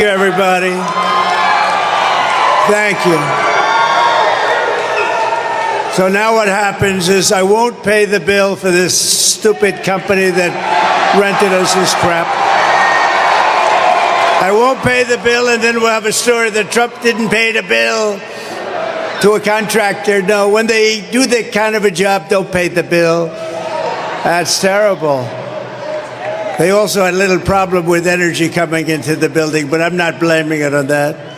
Everybody. Thank you. So now what happens is I won't pay the bill for this stupid company that rented us this crap. I won't pay the bill, and then we'll have a story that Trump didn't pay the bill to a contractor. No, when they do that kind of a job, don't pay the bill. That's terrible. They also had a little problem with energy coming into the building, but I'm not blaming it on that.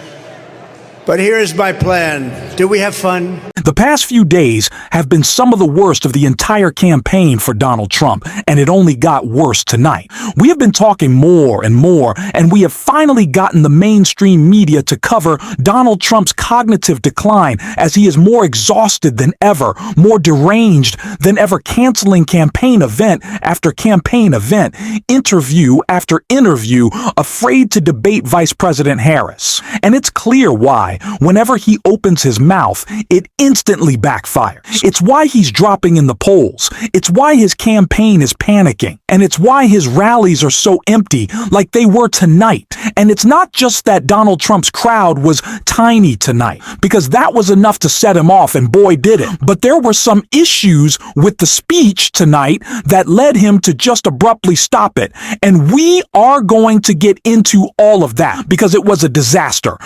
But here's my plan. Do we have fun? The past few days have been some of the worst of the entire campaign for Donald Trump, and it only got worse tonight. We have been talking more and more, and we have finally gotten the mainstream media to cover Donald Trump's cognitive decline as he is more exhausted than ever, more deranged than ever, canceling campaign event after campaign event, interview after interview, afraid to debate Vice President Harris. And it's clear why. Whenever he opens his mouth, it instantly backfires. It's why he's dropping in the polls. It's why his campaign is panicking. And it's why his rallies are so empty, like they were tonight. And it's not just that Donald Trump's crowd was tiny tonight, because that was enough to set him off, and boy did it. But there were some issues with the speech tonight that led him to just abruptly stop it. And we are going to get into all of that, because it was a disaster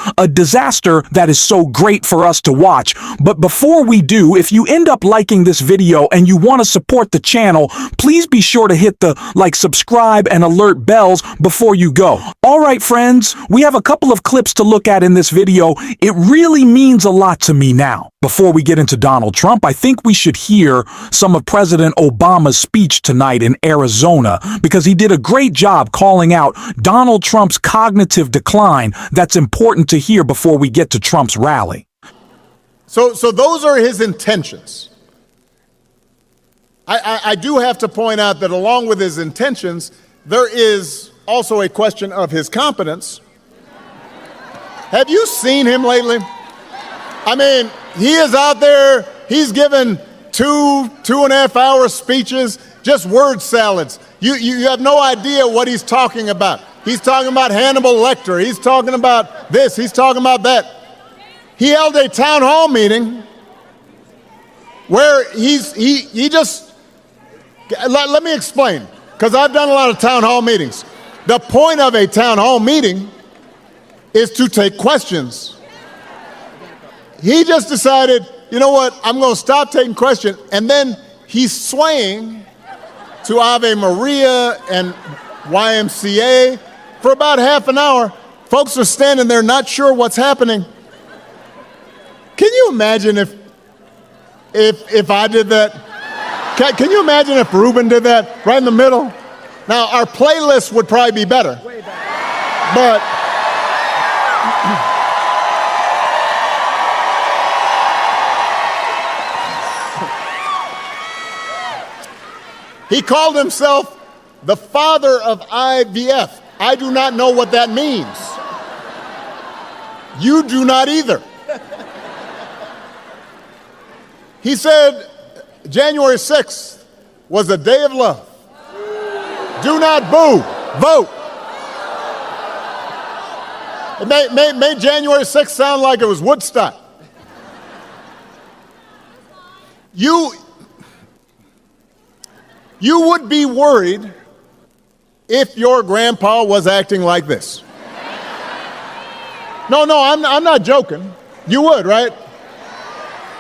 that is so great for us to watch. But before we do, if you end up liking this video and you want to support the channel, please be sure to hit the subscribe and alert bells before you go. All right, friends, we have a couple of clips to look at in this video. It really means a lot to me now. Before we get into Donald Trump, I think we should hear some of President Obama's speech tonight in Arizona, because he did a great job calling out Donald Trump's cognitive decline. That's important to hear before we get to Trump's rally. So those are his intentions. I do have to point out that along with his intentions, there is also a question of his competence. Have you seen him lately? I mean, he is out there, he's given two and a half hour speeches, just word salads. You have no idea what he's talking about. He's talking about Hannibal Lecter. He's talking about this. He's talking about that. He held a town hall meeting where he just, let me explain, because I've done a lot of town hall meetings. The point of a town hall meeting is to take questions. He just decided, you know what, I'm going to stop taking questions. And then he's swaying to Ave Maria and YMCA for about half an hour. Folks are standing there not sure what's happening. Can you imagine if I did that? Can you imagine if Ruben did that right in the middle? Now, our playlist would probably be better. But he called himself the father of IVF. I do not know what that means. You do not either. He said January 6th was a day of love. Do not boo, vote. It made January 6th sound like it was Woodstock. You would be worried if your grandpa was acting like this. No, I'm not joking. You would, right?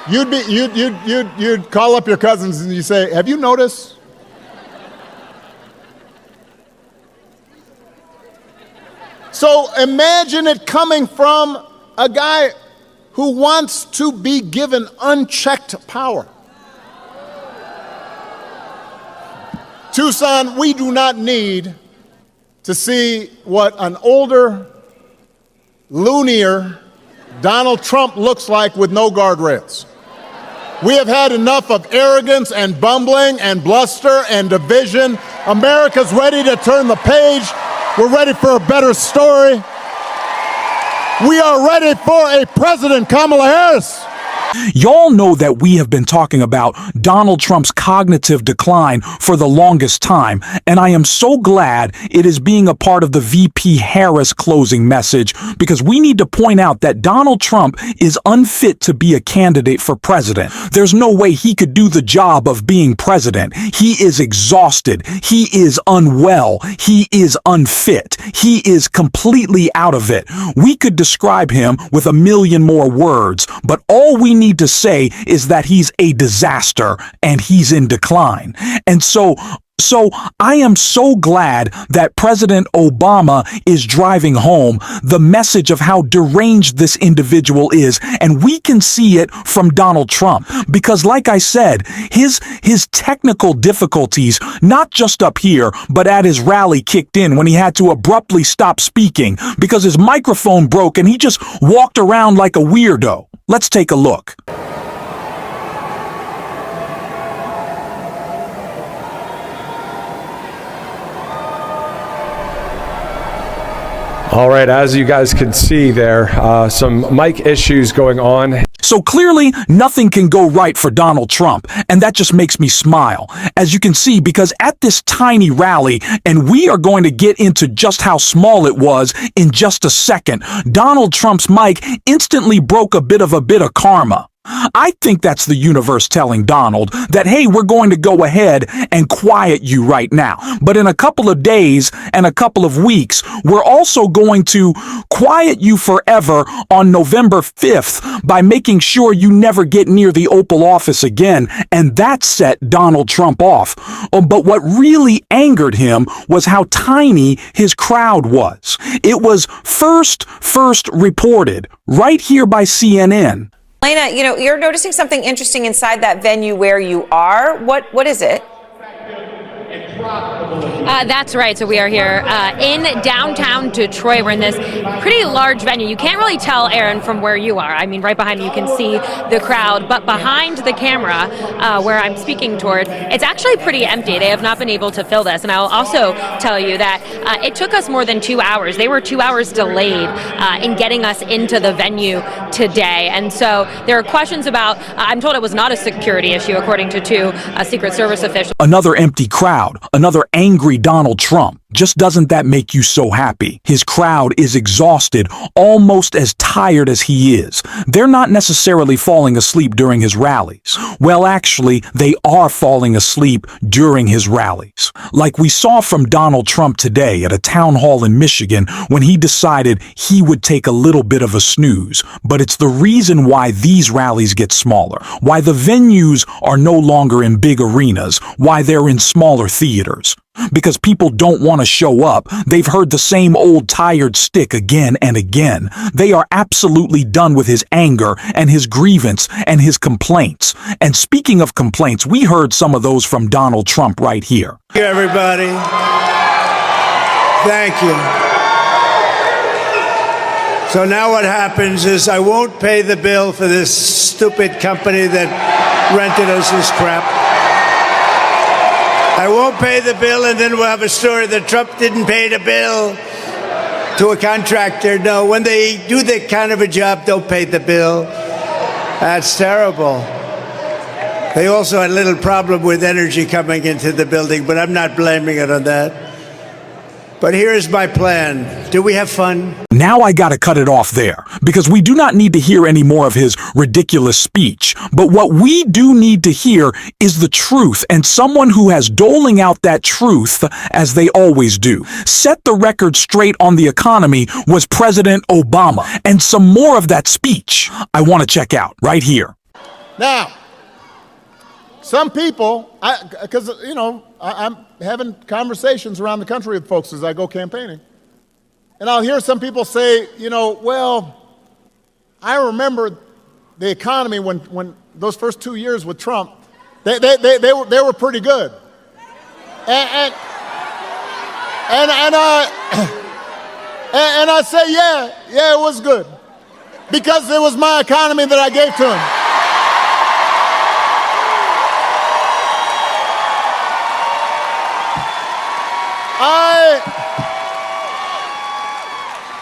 You'd call up your cousins and you say, have you noticed? So imagine it coming from a guy who wants to be given unchecked power. Tucson, we do not need to see what an older, loonier Donald Trump looks like with no guardrails. We have had enough of arrogance and bumbling and bluster and division. America's ready to turn the page. We're ready for a better story. We are ready for a President Kamala Harris. Y'all know that we have been talking about Donald Trump's cognitive decline for the longest time, and I am so glad it is being a part of the VP Harris closing message, because we need to point out that Donald Trump is unfit to be a candidate for president. There's no way he could do the job of being president. He is exhausted. He is unwell. He is unfit. He is completely out of it. We could describe him with a million more words, but all we need to say is that he's a disaster and he's in decline. And so I am so glad that President Obama is driving home the message of how deranged this individual is, and we can see it from Donald Trump, because like I said, his technical difficulties, not just up here, but at his rally kicked in when he had to abruptly stop speaking because his microphone broke and he just walked around like a weirdo. Let's take a look. All right, as you guys can see there, some mic issues going on. So clearly, nothing can go right for Donald Trump, and that just makes me smile. As you can see, because at this tiny rally, and we are going to get into just how small it was in just a second, Donald Trump's mic instantly broke a bit of karma. I think that's the universe telling Donald that, hey, we're going to go ahead and quiet you right now. But in a couple of days and a couple of weeks, we're also going to quiet you forever on November 5th by making sure you never get near the Oval Office again. And that set Donald Trump off. But what really angered him was how tiny his crowd was. It was first reported right here by CNN. Lena, you're noticing something interesting inside that venue where you are. What is it? That's right. So we are here in downtown Detroit. We're in this pretty large venue. You can't really tell, Aaron, from where you are. I mean, right behind me, you can see the crowd. But behind the camera, where I'm speaking toward, it's actually pretty empty. They have not been able to fill this. And I'll also tell you that it took us more than 2 hours. They were 2 hours delayed in getting us into the venue today. And so there are questions about, I'm told it was not a security issue, according to two Secret Service officials. Another empty crowd, another angry Donald Trump. Just doesn't that make you so happy? His crowd is exhausted, almost as tired as he is. They're not necessarily falling asleep during his rallies. Well, actually, they are falling asleep during his rallies. Like we saw from Donald Trump today at a town hall in Michigan when he decided he would take a little bit of a snooze. But it's the reason why these rallies get smaller, why the venues are no longer in big arenas, why they're in smaller theaters. Because people don't want to show up. They've heard the same old tired stick again and again. They are absolutely done with his anger and his grievance and his complaints. And speaking of complaints, we heard some of those from Donald Trump right here. Thank you, everybody. Thank you. So now what happens is I won't pay the bill for this stupid company that rented us this crap. I won't pay the bill, and then we'll have a story that Trump didn't pay the bill to a contractor. No, when they do that kind of a job, don't pay the bill. That's terrible. They also had a little problem with energy coming into the building, but I'm not blaming it on that. But here's my plan. Do we have fun? Now I gotta cut it off there, because we do not need to hear any more of his ridiculous speech. But what we do need to hear is the truth, and someone who has doling out that truth, as they always do. Set the record straight on the economy was President Obama, and some more of that speech I want to check out right here. Now, some people, because, I'm having conversations around the country with folks as I go campaigning. And I'll hear some people say, well, I remember the economy when those first 2 years with Trump, they were pretty good. And I say, yeah, it was good. Because it was my economy that I gave to him.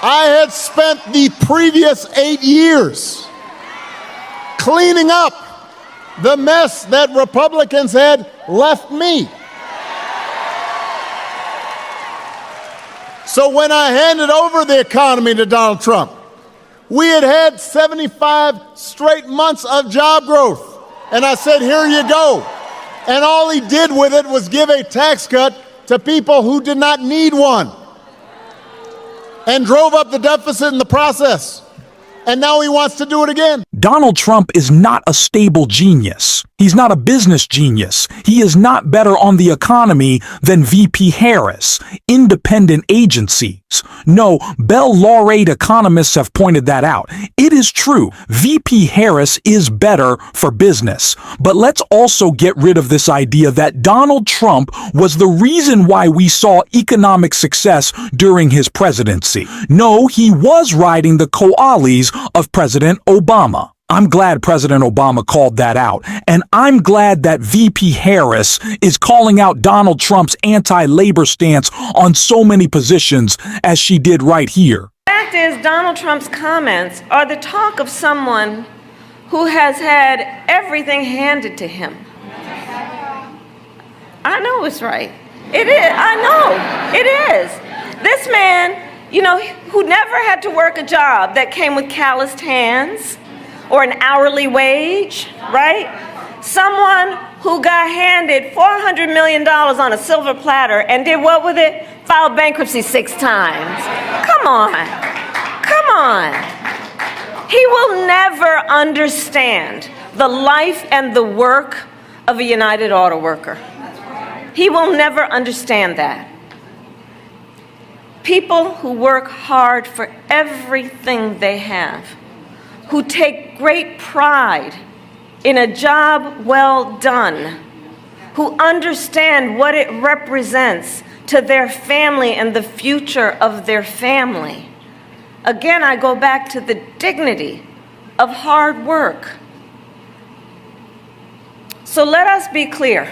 I had spent the previous 8 years cleaning up the mess that Republicans had left me. So when I handed over the economy to Donald Trump, we had had 75 straight months of job growth. And I said, here you go. And all he did with it was give a tax cut to people who did not need one, and drove up the deficit in the process. And now he wants to do it again. Donald Trump is not a stable genius. He's not a business genius. He is not better on the economy than VP Harris, independent agencies. No, Bell laureate economists have pointed that out. It is true. VP Harris is better for business. But let's also get rid of this idea that Donald Trump was the reason why we saw economic success during his presidency. No, he was riding the coalis of President Obama. I'm glad President Obama called that out, and I'm glad that VP Harris is calling out Donald Trump's anti-labor stance on so many positions as she did right here. The fact is, Donald Trump's comments are the talk of someone who has had everything handed to him. I know it's right. It is. I know. It is. This man, who never had to work a job that came with calloused hands or an hourly wage, right? Someone who got handed $400 million on a silver platter and did what with it? Filed bankruptcy 6 times. Come on. Come on. He will never understand the life and the work of a United Auto Worker. He will never understand that. People who work hard for everything they have, who take great pride in a job well done, who understand what it represents to their family and the future of their family. Again, I go back to the dignity of hard work. So let us be clear.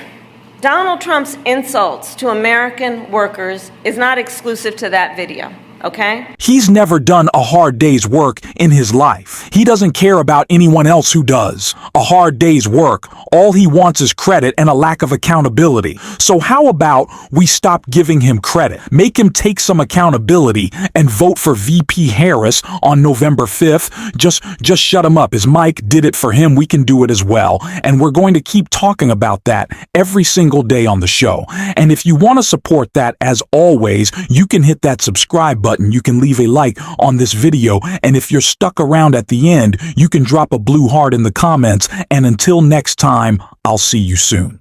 Donald Trump's insults to American workers is not exclusive to that video. Okay? He's never done a hard day's work in his life. He doesn't care about anyone else who does. A hard day's work, all he wants is credit and a lack of accountability. So how about we stop giving him credit? Make him take some accountability and vote for VP Harris on November 5th. Just shut him up. As Mike did it for him, we can do it as well. And we're going to keep talking about that every single day on the show. And if you want to support that, as always, you can hit that subscribe button. You can leave a like on this video, and if you're stuck around at the end, you can drop a blue heart in the comments, and until next time, I'll see you soon.